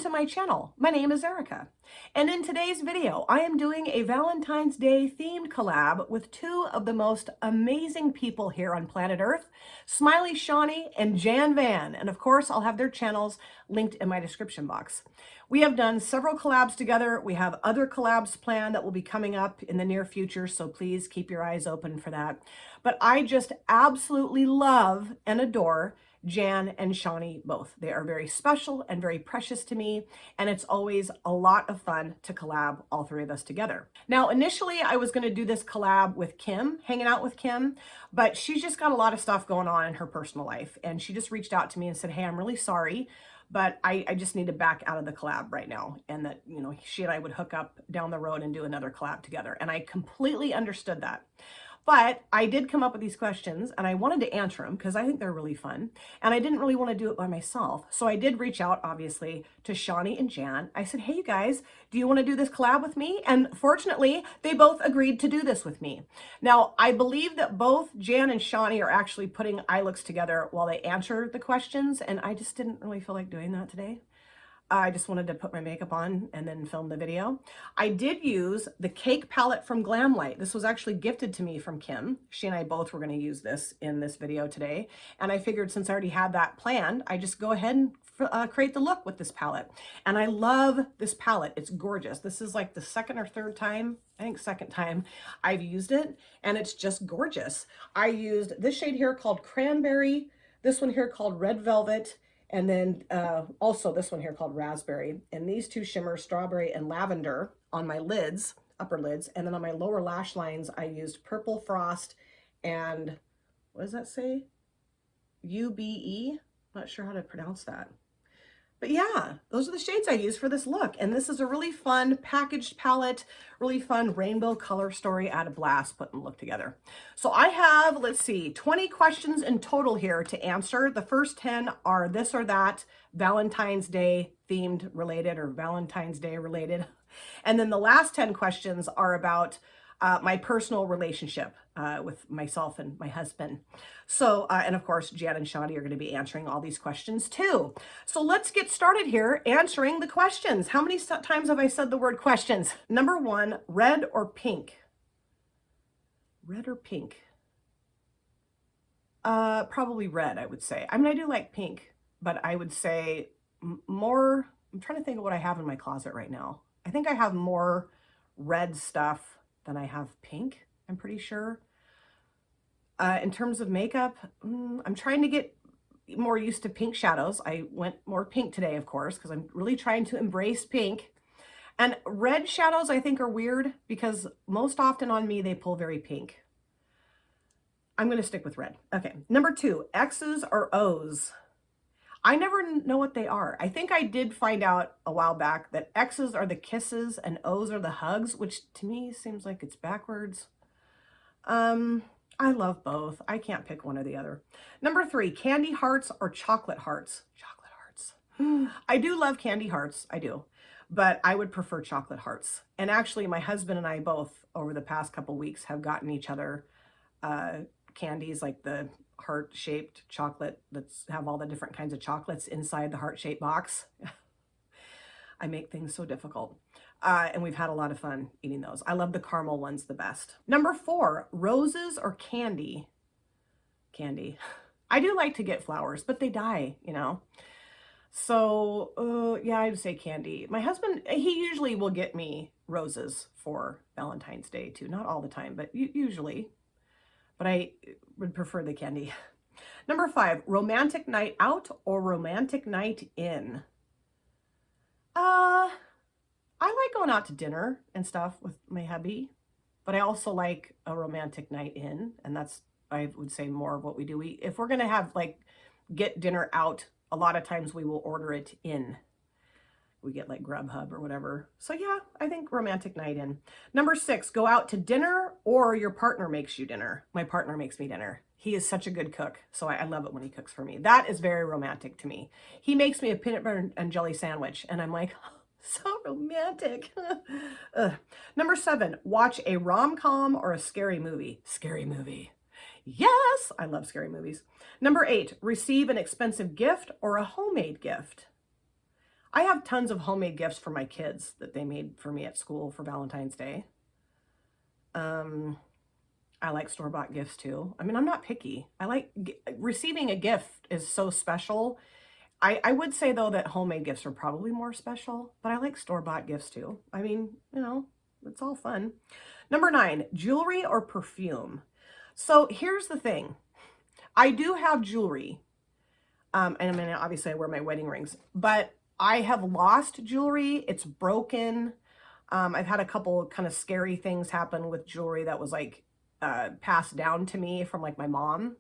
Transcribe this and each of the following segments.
to my channel. My name is Erica, and in today's video, I am doing a Valentine's Day themed collab with two of the most amazing people here on planet Earth, Smiley Shawnee and Jan Van, and of course, I'll have their channels linked in my description box. We have done several collabs together. We have other collabs planned that will be coming up in the near future, so please keep your eyes open for that. But I just absolutely love and adore Jan and Shawnee both. They are very special and very precious to me, and it's always a lot of fun to collab all three of us together. Now, initially, I was going to do this collab with Kim, hanging out with Kim, but she's just got a lot of stuff going on in her personal life, and she just reached out to me and said, hey, I'm really sorry, but I just need to back out of the collab right now, and that, you know, she and I would hook up down the road and do another collab together, and I completely understood that. But I did come up with these questions and I wanted to answer them because I think they're really fun. And I didn't really want to do it by myself. So I did reach out, obviously, to Shawnee and Jan. I said, hey, you guys, do you want to do this collab with me? And fortunately, they both agreed to do this with me. Now, I believe that both Jan and Shawnee are actually putting eye looks together while they answer the questions. And I just didn't really feel like doing that today. I just wanted to put my makeup on and then film the video. I did use the cake palette from Glamlight. This was actually gifted to me from Kim. She and I both were going to use this in this video today. And I figured since I already had that planned, I just go ahead and create the look with this palette. And I love this palette. It's gorgeous. This is like the second or third time, I think second time I've used it. And it's just gorgeous. I used this shade here called Cranberry, this one here called Red Velvet, and then also this one here called Raspberry. And these two shimmers, Strawberry and Lavender, on my lids, upper lids. And then on my lower lash lines, I used Purple Frost and, what does that say? UBE? Not sure how to pronounce that. But yeah, those are the shades I use for this look. And this is a really fun packaged palette, really fun rainbow color story. I had a blast putting the look together. So I have, let's see, 20 questions in total here to answer. The first 10 are this or that Valentine's Day themed related or Valentine's Day related. And then the last 10 questions are about my personal relationship with myself and my husband. So, and of course, Jan and Shawnee are going to be answering all these questions too. So let's get started here answering the questions. How many times have I said the word questions? Number one, red or pink? Red or pink? Probably red, I would say. I mean, I do like pink, but I would say more, I'm trying to think of what I have in my closet right now. I think I have more red stuff than I have pink, I'm pretty sure. In terms of makeup, I'm trying to get more used to pink shadows. I went more pink today, of course, because I'm really trying to embrace pink. And red shadows, I think, are weird because most often on me, they pull very pink. I'm going to stick with red. Okay, number two, X's or O's? I never know what they are. I think I did find out a while back that X's are the kisses and O's are the hugs, which to me seems like it's backwards. I love both. I can't pick one or the other. Number three, candy hearts or chocolate hearts? Chocolate hearts. I do love candy hearts. I do. But I would prefer chocolate hearts. And actually, my husband and I both, over the past couple weeks, have gotten each other candies like the heart-shaped chocolate that's have all the different kinds of chocolates inside the heart-shaped box. I make things so difficult. And we've had a lot of fun eating those. I love the caramel ones the best. Number four, roses or candy? Candy. I do like to get flowers, but they die, you know. So, yeah, I'd say candy. My husband, he usually will get me roses for Valentine's Day too. Not all the time, but usually. But I would prefer the candy. Number five, romantic night out or romantic night in? I like going out to dinner and stuff with my hubby, but I also like a romantic night in, and that's, I would say, more of what we do. If we're going to have, like, get dinner out, a lot of times we will order it in. We get like Grubhub or whatever. So yeah, I think romantic night in. Number six, go out to dinner or your partner makes you dinner. My partner makes me dinner. He is such a good cook, so I love it when he cooks for me. That is very romantic to me. He makes me a peanut butter and jelly sandwich, and I'm like, oh, so romantic. Number seven, watch a rom-com or a scary movie. Scary movie. Yes, I love scary movies. Number eight, receive an expensive gift or a homemade gift. I have tons of homemade gifts for my kids that they made for me at school for Valentine's Day. I like store-bought gifts too. I mean, I'm not picky. I like receiving a gift is so special. I would say though that homemade gifts are probably more special, but I like store-bought gifts too. I mean, you know, it's all fun. Number 9, jewelry or perfume. So here's the thing. I do have jewelry. And I mean, obviously I wear my wedding rings, but I have lost jewelry. It's broken. I've had a couple kind of scary things happen with jewelry that was like passed down to me from like my mom.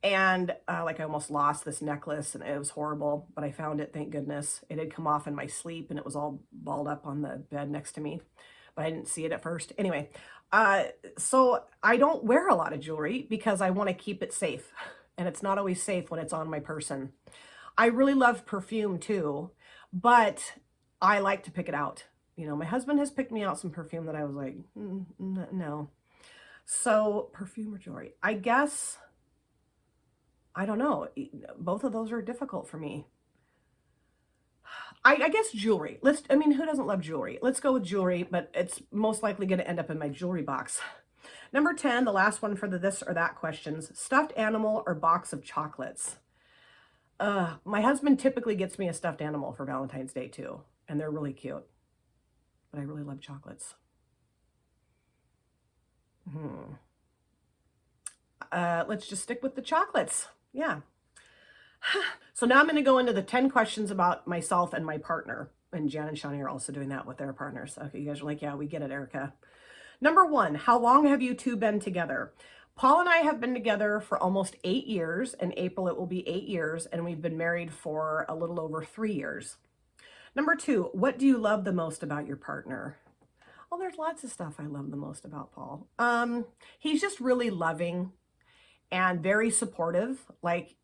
And like I almost lost this necklace and it was horrible, but I found it, thank goodness. It had come off in my sleep and it was all balled up on the bed next to me, but I didn't see it at first. Anyway, so I don't wear a lot of jewelry because I want to keep it safe. And it's not always safe when it's on my person. I really love perfume too, but I like to pick it out. You know, my husband has picked me out some perfume that I was like, no. So perfume or jewelry, I guess, I don't know. Both of those are difficult for me. I guess jewelry. I mean, who doesn't love jewelry? Let's go with jewelry, but it's most likely going to end up in my jewelry box. Number 10, the last one for the this or that questions, stuffed animal or box of chocolates. My husband typically gets me a stuffed animal for Valentine's Day too, and they're really cute, but I really love chocolates. Let's just stick with the chocolates. Yeah. So now I'm going to go into the 10 questions about myself and my partner. And Jan and Shawnee are also doing that with their partners. Okay, you guys are like, yeah, we get it, Erica. Number 1, how long have you two been together? Paul and I have been together for almost 8 years. In April, it will be 8 years. And we've been married for a little over 3 years. Number 2, what do you love the most about your partner? Oh, there's lots of stuff I love the most about Paul. He's just really loving and very supportive. Like,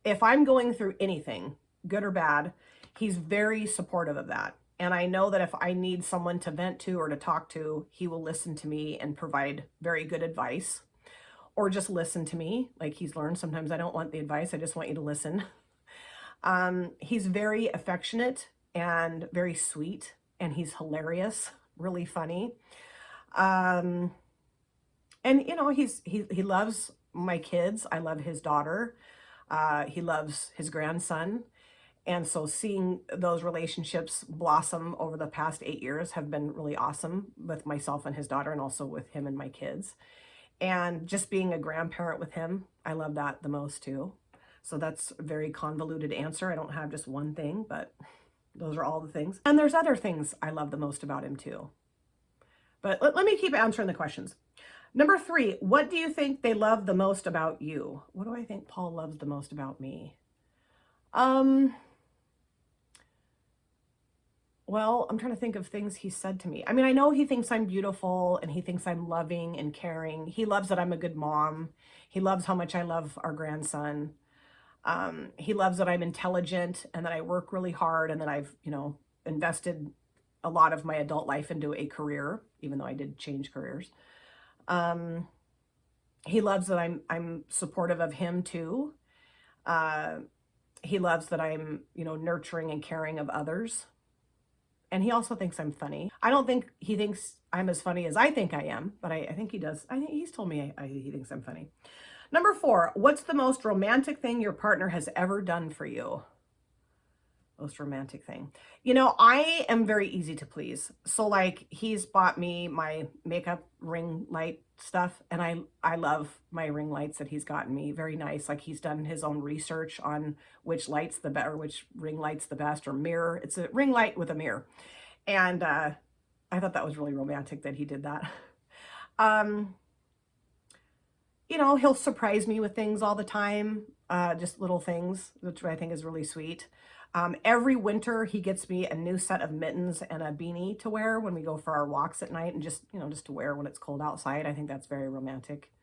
if I'm going through anything, good or bad, he's very supportive of that. And I know that if I need someone to vent to or to talk to, he will listen to me and provide very good advice, or just listen to me. Like he's learned, sometimes I don't want the advice, I just want you to listen. He's very affectionate and very sweet, and he's hilarious, really funny. And you know, he loves my kids. I love his daughter. He loves his grandson. And so seeing those relationships blossom over the past 8 years have been really awesome with myself and his daughter, and also with him and my kids. And just being a grandparent with him, I love that the most too. So that's a very convoluted answer. I don't have just one thing, but those are all the things. And there's other things I love the most about him too. But let me keep answering the questions. Number 3, what do you think they love the most about you? What do I think Paul loves the most about me? Well, I'm trying to think of things he said to me. I mean, I know he thinks I'm beautiful and he thinks I'm loving and caring. He loves that I'm a good mom. He loves how much I love our grandson. He loves that I'm intelligent and that I work really hard and that I've, you know, invested a lot of my adult life into a career, even though I did change careers. He loves that I'm supportive of him too. He loves that I'm, you know, nurturing and caring of others. And he also thinks I'm funny. I don't think he thinks I'm as funny as I think I am, but I think he does. I think he's told me he thinks I'm funny. Number 4, what's the most romantic thing your partner has ever done for you? Most romantic thing. You know, I am very easy to please. So like he's bought me my makeup ring light stuff, and I love my ring lights that he's gotten me. Very nice. Like he's done his own research on which light's the best, or which ring light's the best, or mirror. It's a ring light with a mirror. And I thought that was really romantic that he did that. You know, he'll surprise me with things all the time, just little things, which I think is really sweet. Every winter, he gets me a new set of mittens and a beanie to wear when we go for our walks at night, and just, you know, just to wear when it's cold outside. I think that's very romantic.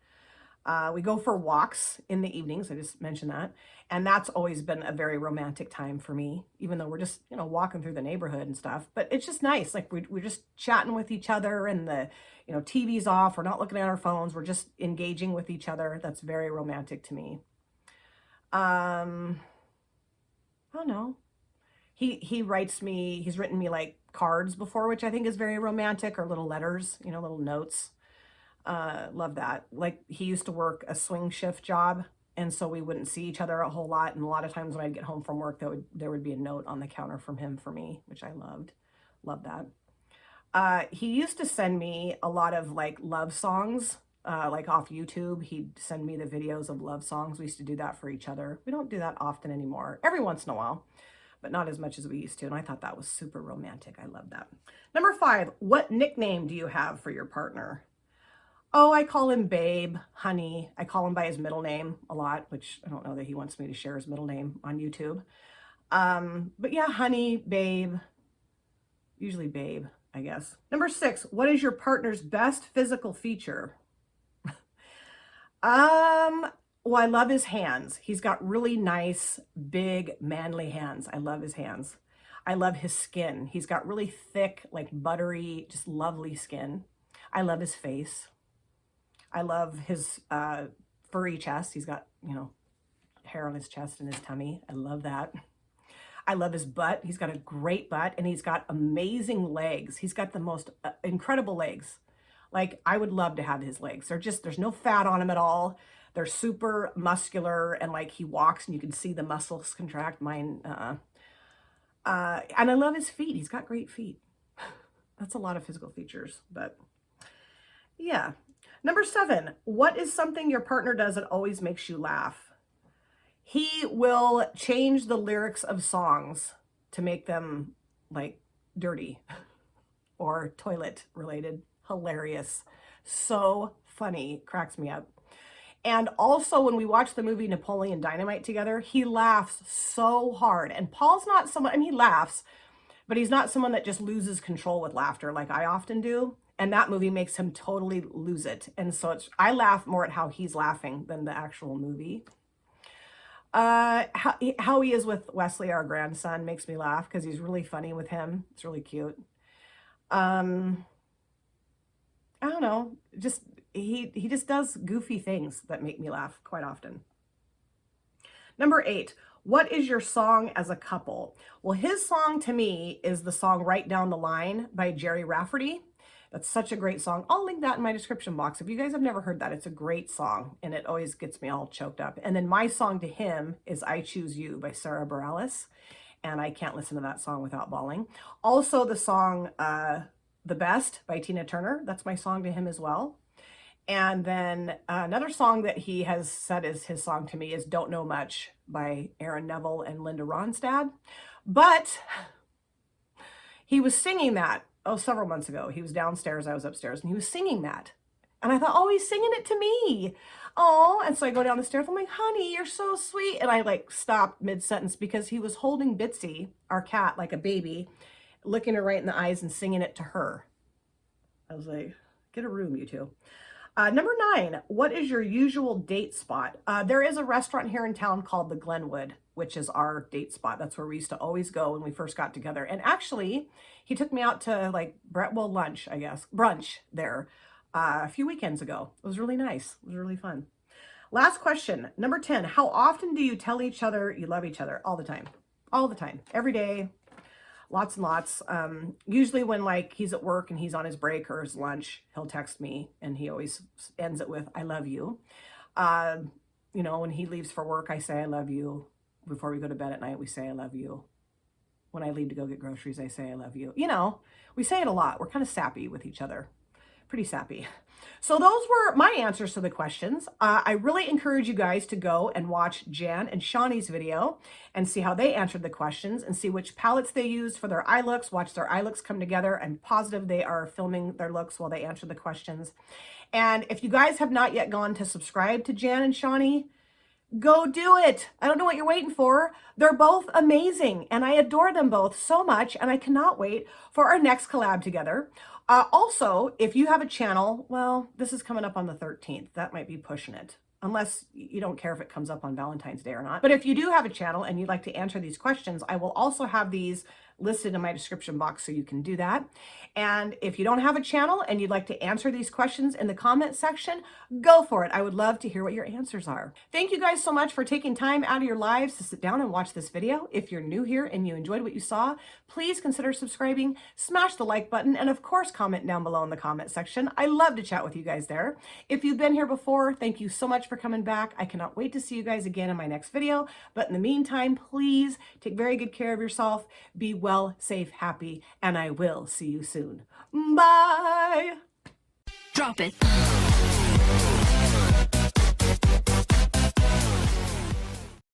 We go for walks in the evenings. I just mentioned that. And that's always been a very romantic time for me, even though we're just, you know, walking through the neighborhood and stuff. But it's just nice. Like we're just chatting with each other, and the, you know, TV's off. We're not looking at our phones. We're just engaging with each other. That's very romantic to me. I don't know. He writes me, he's written me like cards before, which I think is very romantic, or little letters, you know, little notes. Love that. Like, he used to work a swing shift job, and so we wouldn't see each other a whole lot. And a lot of times when I'd get home from work, there would be a note on the counter from him for me, which I loved. Love that. He used to send me a lot of like love songs, like off YouTube. He'd send me the videos of love songs. We used to do that for each other. We don't do that often anymore. Every once in a while, but not as much as we used to. And I thought that was super romantic. I love that. Number 5, what nickname do you have for your partner? Oh, I call him Babe, Honey. I call him by his middle name a lot, which I don't know that he wants me to share his middle name on YouTube. But yeah, Honey, Babe, usually Babe, I guess. Number 6, what is your partner's best physical feature? Well, I love his hands. He's got really nice, big, manly hands. I love his hands. I love his skin. He's got really thick, like buttery, just lovely skin. I love his face. I love his furry chest. He's got, you know, hair on his chest and his tummy. I love that. I love his butt. He's got a great butt, and he's got amazing legs. He's got the most incredible legs. Like, I would love to have his legs. There's no fat on him at all. They're super muscular, and like, he walks and you can see the muscles contract. Mine, and I love his feet. He's got great feet. That's a lot of physical features, but yeah. Number 7, what is something your partner does that always makes you laugh? He will change the lyrics of songs to make them like dirty or toilet related. Hilarious. So funny. Cracks me up. And also, when we watch the movie Napoleon Dynamite together, he laughs so hard. And Paul's not someone, I mean, he laughs, but he's not someone that just loses control with laughter like I often do. And that movie makes him totally lose it. And so I laugh more at how he's laughing than the actual movie. How he is with Wesley, our grandson, makes me laugh because he's really funny with him. It's really cute. I don't know, just he just does goofy things that make me laugh quite often. Number 8, what is your song as a couple? Well, his song to me is the song Right Down the Line by Jerry Rafferty. That's such a great song. I'll link that in my description box. If you guys have never heard that, it's a great song, and it always gets me all choked up. And then my song to him is I Choose You by Sarah Bareilles, and I can't listen to that song without bawling. Also, the song The Best by Tina Turner, that's my song to him as well. And then another song that he has said is his song to me is Don't Know Much by Aaron Neville and Linda Ronstadt. But he was singing that, several months ago. He was downstairs, I was upstairs, and he was singing that. And I thought, oh, he's singing it to me. Oh, and so I go down the stairs. I'm like, honey, you're so sweet. And I like stopped mid-sentence because he was holding Bitsy, our cat, like a baby, looking her right in the eyes and singing it to her. I was like, get a room, you two. Number 9, what is your usual date spot? There is a restaurant here in town called the Glenwood, which is our date spot. That's where we used to always go when we first got together. And actually, he took me out to like, lunch, I guess, brunch there a few weekends ago. It was really nice. It was really fun. Last question, number 10, how often do you tell each other you love each other? All the time. All the time. Every day. Lots and lots. Usually when like he's at work and he's on his break or his lunch, he'll text me, and he always ends it with, I love you. You know, when he leaves for work, I say, I love you. Before we go to bed at night, we say, I love you. When I leave to go get groceries, I say, I love you. You know, we say it a lot. We're kind of sappy with each other. Pretty sappy. So those were my answers to the questions. I really encourage you guys to go and watch Jan and Shawnee's video and see how they answered the questions and see which palettes they used for their eye looks. Watch their eye looks come together. I'm positive they are filming their looks while they answer the questions. And if you guys have not yet gone to subscribe to Jan and Shawnee, go do it. I don't know what you're waiting for. They're both amazing, and I adore them both so much, and I cannot wait for our next collab together. Also, if you have a channel, well, this is coming up on the 13th. That might be pushing it, unless you don't care if it comes up on Valentine's Day or not. But if you do have a channel and you'd like to answer these questions, I will also have these listed in my description box so you can do that. And if you don't have a channel and you'd like to answer these questions in the comment section, go for it. I would love to hear what your answers are. Thank you guys so much for taking time out of your lives to sit down and watch this video. If you're new here and you enjoyed what you saw, please consider subscribing, smash the like button, and of course, comment down below in the comment section. I love to chat with you guys there. If you've been here before, thank you so much for coming back. I cannot wait to see you guys again in my next video. But in the meantime, please take very good care of yourself. Be well, safe, happy, and I will see you soon. Bye. Drop it.